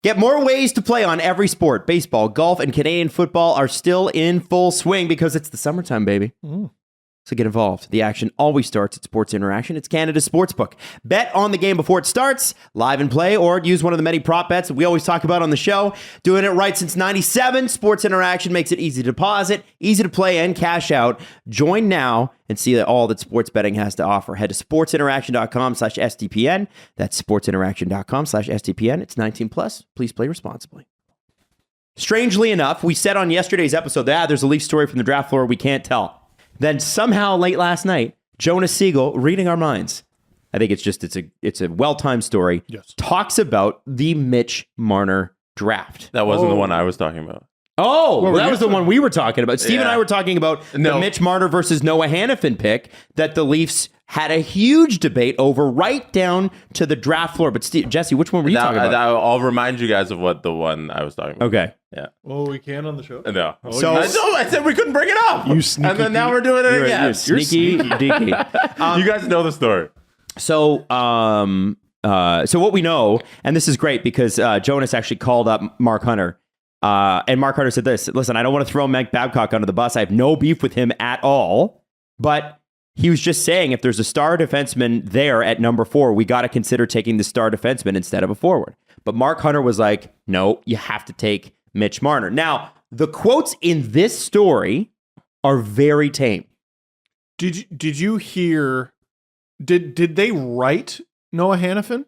Get more ways to play on every sport. Baseball, golf, and Canadian football are still in full swing because it's the summertime, baby. So get involved. The action always starts at Sports Interaction. It's Canada's sportsbook. Bet on the game before it starts, live and play, or use one of the many prop bets that we always talk about on the show. Doing it right since 97. Sports Interaction makes it easy to deposit, easy to play, and cash out. Join now and see all that sports betting has to offer. Head to sportsinteraction.com/SDPN. That's sportsinteraction.com/SDPN. It's 19 plus. Please play responsibly. Strangely enough, we said on yesterday's episode that there's a Leaf story from the draft floor we can't tell. Then somehow late last night, Jonas Siegel, reading our minds, I think it's a well-timed story, talks about the Mitch Marner draft. That wasn't the one I was talking about. Oh, well, that was the one we were talking about. Steve and I were talking about the Mitch Marner versus Noah Hannafin pick that the Leafs had a huge debate over right down to the draft floor. But Jesse, which one were you talking about? I'll remind you guys of what the one I was talking about. Okay. Yeah. Oh, we can on the show? No. So I said we couldn't bring it up. You sneaky. And then now we're doing it again. You're sneaky deaky. You guys know the story. So what we know, and this is great because Jonas actually called up Mark Hunter. And Mark Hunter said this: listen, I don't want to throw Mike Babcock under the bus. I have no beef with him at all. But he was just saying if there's a star defenseman there at number 4, we got to consider taking the star defenseman instead of a forward. But Mark Hunter was like, no, you have to take Mitch Marner. Now, the quotes in this story are very tame. Did you hear? Did they write Noah Hannafin?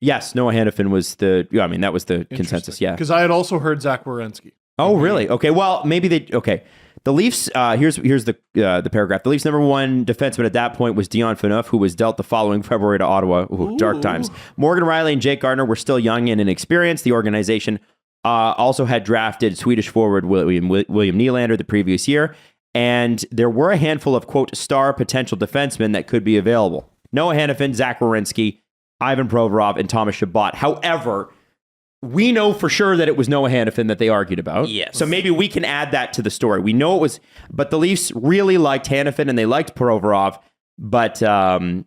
Yes, Noah Hannafin was that was the consensus. Yeah, because I had also heard Zach Werenski. Oh, really? Okay. Well, maybe they. Okay. The Leafs. Here's the paragraph. The Leafs' number 1 defenseman at that point was Dion Phaneuf, who was dealt the following February to Ottawa. Ooh, dark times. Morgan Rielly and Jake Gardner were still young and inexperienced. The organization also had drafted Swedish forward William Nylander the previous year, and there were a handful of quote star potential defensemen that could be available: Noah Hannafin, Zach Werenski, Ivan Provorov, and Thomas Chabot. However, we know for sure that it was Noah Hannafin that they argued about. Yes. So maybe we can add that to the story. We know it was, but the Leafs really liked Hannafin and they liked Provorov, but I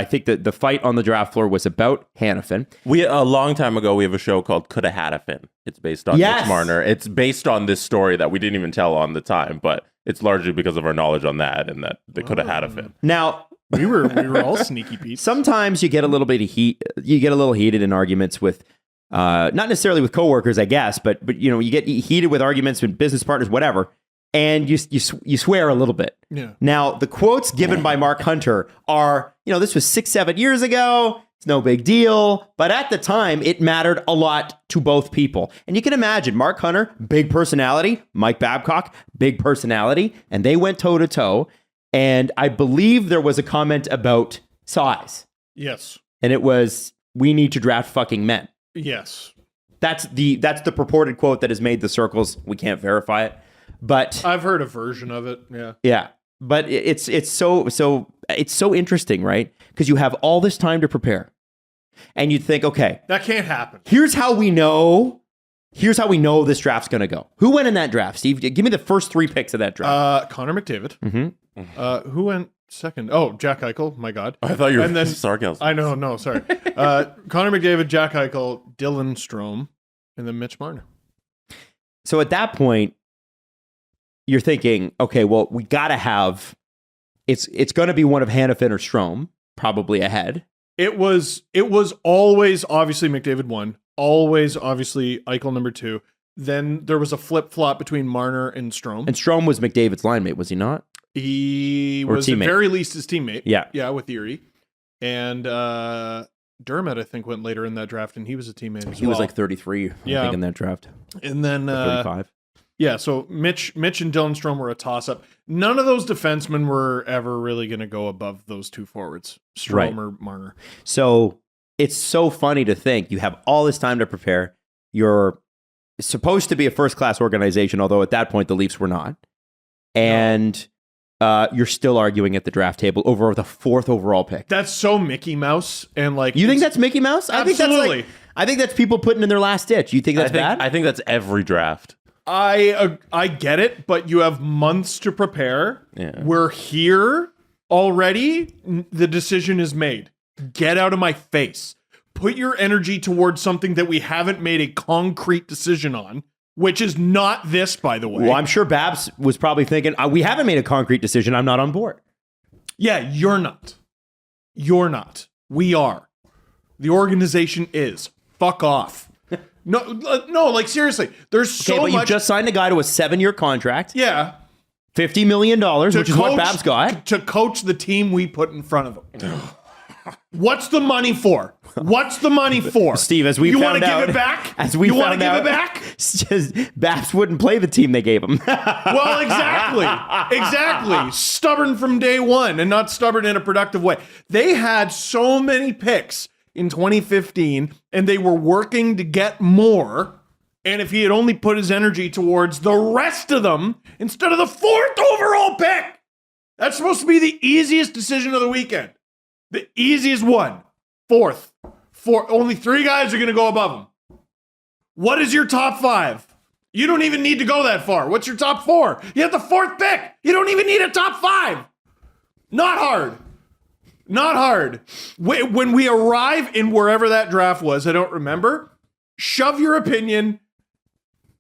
think that the fight on the draft floor was about Hannafin. A long time ago, we have a show called Coulda Hannafin. It's based on Mitch Marner. It's based on this story that we didn't even tell on the time, but it's largely because of our knowledge on that and that they Coulda Hannafin. Now, we were all sneaky Pete. Sometimes you get a little bit of heat. You get a little heated in arguments with, not necessarily with coworkers, I guess, but you get heated with arguments with business partners, whatever, and you swear a little bit. Yeah. Now the quotes given by Mark Hunter are, this was 6-7 years ago. It's no big deal, but at the time it mattered a lot to both people. And you can imagine Mark Hunter, big personality, Mike Babcock, big personality, and they went toe to toe. And I believe there was a comment about size. Yes. And it was, we need to draft fucking men. Yes. That's the purported quote that has made the circles. We can't verify it, but I've heard a version of it. Yeah. Yeah. But it's so interesting, right? Because you have all this time to prepare. And you'd think, okay, that can't happen. Here's how we know this draft's going to go. Who went in that draft, Steve? Give me the first 3 picks of that draft. Connor McDavid. Mm-hmm. Who went second? Oh, Jack Eichel. My God. I thought you were sarcasm. I know. No, sorry. Connor McDavid, Jack Eichel, Dylan Strome, and then Mitch Marner. So at that point, you're thinking, okay, well, we got to have, it's going to be one of Hannafin or Strome, probably ahead. It was always obviously McDavid 1, always obviously Eichel number 2. Then there was a flip-flop between Marner and Strome. And Strome was McDavid's line mate, was he not? He or was teammate. at very least his teammate. Yeah, with Erie. And Dermott, I think, went later in that draft, and he was a teammate as well. He was like 33, I think, in that draft. And then 35. Yeah, so Mitch and Dylan Strome were a toss-up. None of those defensemen were ever really going to go above those 2 forwards, Strome or Marner. So it's so funny to think you have all this time to prepare. You're supposed to be a first-class organization, although at that point the Leafs were not. And you're still arguing at the draft table over the 4th overall pick. That's so Mickey Mouse. And you think that's Mickey Mouse? Absolutely. I think that's people putting in their last ditch. You think that's bad? I think that's every draft. I get it, but you have months to prepare. Yeah. We're here already. The decision is made. Get out of my face. put your energy towards something that we haven't made a concrete decision on, which is not this, by the way. Well, I'm sure Babs was probably thinking, we haven't made a concrete decision. I'm not on board. Yeah, you're not. You're not. We are. The organization is. Fuck off. No, like seriously. There's so but much. you just signed a guy to a 7-year contract. Yeah. $50 million, which is what Babs got. To coach the team we put in front of him. What's the money for? What's the money for? Steve, as we you found out. You want to give it back? As we you found out. You want to give it back? Babs wouldn't play the team they gave him. Well, exactly. Exactly. Stubborn from day one and not stubborn in a productive way. They had so many picks in 2015 and they were working to get more. And if he had only put his energy towards the rest of them instead of the 4th overall pick, that's supposed to be the easiest decision of the weekend. The easiest one. 4th. Only 3 guys are going to go above him. What is your top 5? You don't even need to go that far. What's your top 4? You have the 4th pick. You don't even need a top 5. Not hard. Not hard. When we arrive in wherever that draft was, I don't remember, shove your opinion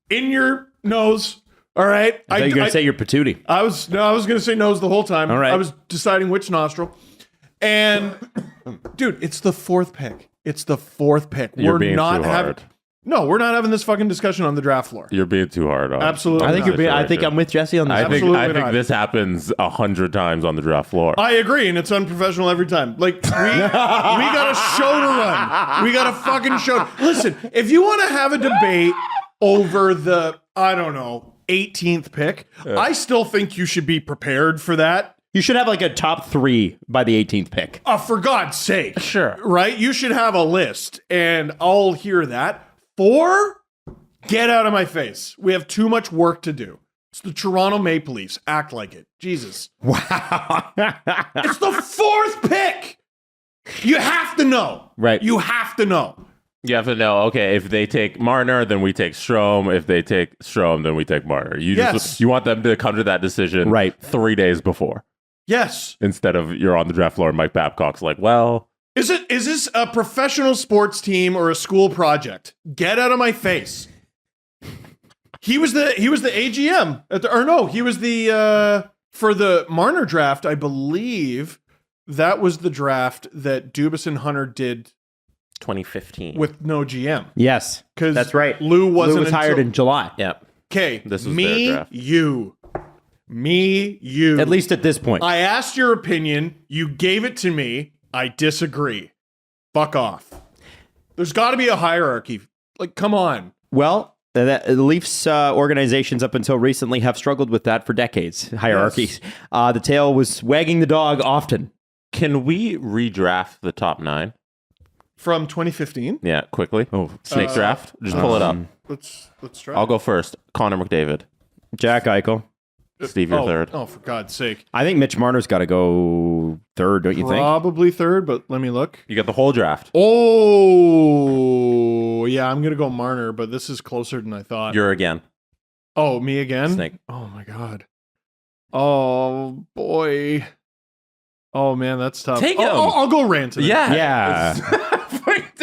in your nose. All right. I thought you were going to say your patootie. I was going to say nose the whole time. All right. I was deciding which nostril. And dude, it's the 4th pick. It's the 4th pick. You're being too hard. No, we're not having this fucking discussion on the draft floor. You're being too hard on. Absolutely. I think I'm with Jesse on this. I think this happens 100 times on the draft floor. I agree, and it's unprofessional every time. Like we got a show to run. We got a fucking show. Listen, if you want to have a debate over the 18th pick, I still think you should be prepared for that. You should have like a top 3 by the 18th pick. For God's sake. Sure. Right? You should have a list, and I'll hear that. 4? Get out of my face. We have too much work to do. It's the Toronto Maple Leafs. Act like it. Jesus. Wow. It's the 4th pick. You have to know. Right. You have to know. You have to know, okay, if they take Marner, then we take Strome. If they take Strome, then we take Marner. You want them to come to that decision right 3 days before. Yes. Instead of you're on the draft floor and Mike Babcock's like, well. Is this a professional sports team or a school project? Get out of my face. He was the AGM he was the for the Marner draft, I believe that was the draft that Dubas and Hunter did 2015 with no GM. Yes. Because that's right. Lou was hired in July. Yep. Okay. This was their draft. Me, you. At least at this point. I asked your opinion. You gave it to me. I disagree. Fuck off. There's got to be a hierarchy. Like, come on. Well, the Leafs organizations up until recently have struggled with that for decades. Hierarchies. Yes. The tail was wagging the dog often. Can we redraft the top 9? From 2015? Yeah, quickly. Oh, snake draft. Just pull it up. Let's try. I'll go first. Connor McDavid. Jack Eichel. Steve, you're third. Oh, for God's sake. I think Mitch Marner's got to go third, don't you think? Probably third, but let me look. You got the whole draft. Oh, yeah, I'm going to go Marner, but this is closer than I thought. You're again. Oh, me again? Snake. Oh, my God. Oh, boy. Oh, man, that's tough. Take him. I'll go Rantanen. Yeah.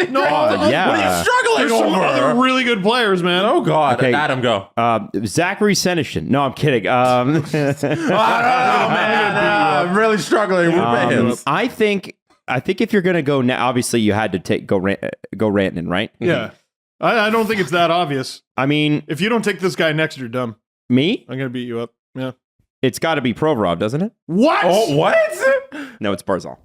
No, yeah. What are you struggling There's some other really good players, man. Oh, God. Okay. Adam, go. Zachary Senyshyn. No, I'm kidding. Man. I'm really struggling with him. I think if you're going to go now, obviously you had to go Rantanen, right? Yeah. I don't think it's that obvious. I mean, if you don't take this guy next, you're dumb. Me? I'm going to beat you up. Yeah. It's got to be Provorov, doesn't it? What? Oh, what? No, it's Barzal.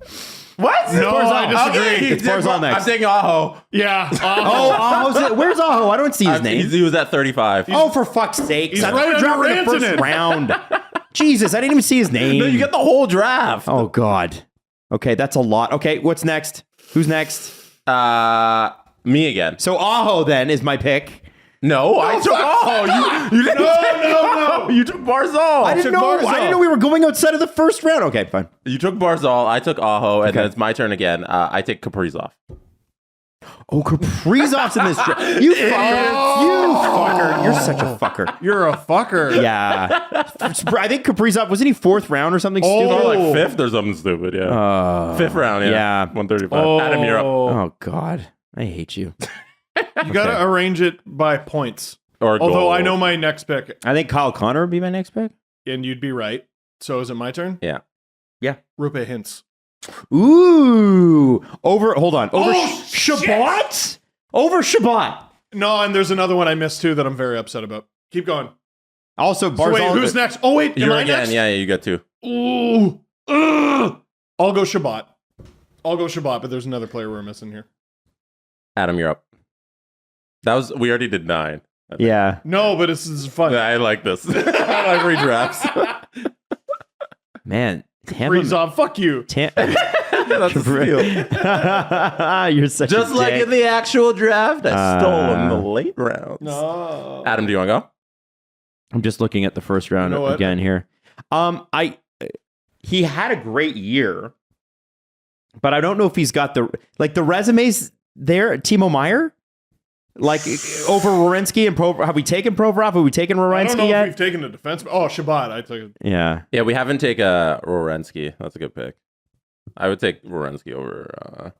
What? No, I disagree. It's Barzal next. I'm taking Aho. Yeah. Aho. Where's Aho? I don't see his name. He was at 35. For fuck's sake. He's right under in the first round. Jesus, I didn't even see his name. No, you get the whole draft. Oh, God. Okay, that's a lot. Okay, what's next? Who's next? Me again. So Aho then is my pick. No, I took Aho. You didn't No. You took Barzal. I didn't know we were going outside of the first round. Okay, fine. You took Barzal. I took Aho, and then it's my turn again. I take Kaprizov. Oh, Kaprizov's in this draft. You fucker. You fucker. You're such a fucker. You're a fucker. Yeah. I think Kaprizov, wasn't he 4th round or something stupid? Or like 5th or something stupid, yeah. 5th round, yeah. 135. Adam, you're up. Oh, God. I hate you. You got to arrange it by points. Or Although goal. I know my next pick, I think Kyle Connor would be my next pick. and you'd be right. So is it my turn? Yeah. Rupe Hintz. Ooh. Hold on. Over Oh, Shabbat? Over Shabbat. No, and there's another one I missed too that I'm very upset about. Keep going. Also, So wait, who's next? Oh wait, am You're I again. next? Yeah, you got 2. Ooh. Ugh. I'll go Shabbat, but there's another player we're missing here. Adam, you're up. We already did 9. Yeah. No, but this is fun. I like this. I like redrafts. Man. Freeze off. Fuck you. That's the steal. You're such Just a like dick. in the actual draft, I stole in the late rounds. No. Adam, do you want to go? I'm just looking at the first round You know what? again here. He had a great year, but I don't know if he's got the resumes there. Timo Meyer, over Wierenski and have we taken Provorov? Have we taken I don't know Wierenski if yet? we've taken a defense. Oh, Shabbat. I took it. Yeah. Yeah, we haven't taken Wierenski. That's a good pick. I would take Wierenski over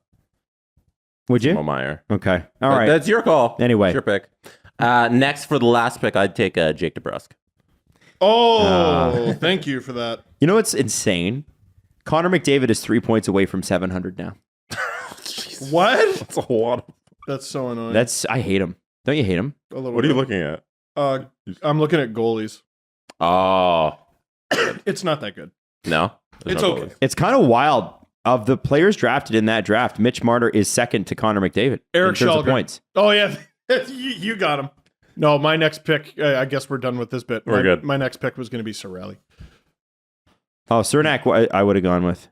Would you? Timo Meyer. Okay. All right. That's your call. Anyway. It's your pick. Next, for the last pick, I'd take Jake DeBrusk. Oh, thank you for that. You know what's insane? Connor McDavid is 3 points away from 700 now. What? That's a lot. That's so annoying. I hate him. Don't you hate him? A little What are you bit. looking at? I'm looking at goalies. Oh, It's not that good. no. There's It's no okay. goalies. It's kind of wild. Of the players drafted in that draft, Mitch Marner is second to Connor McDavid Eric in terms of Schalger. points. Oh yeah, you got him. No, my next pick. I guess we're done with this bit. We're good. My next pick was going to be Sorelli. Oh, Cernak, I would have gone with.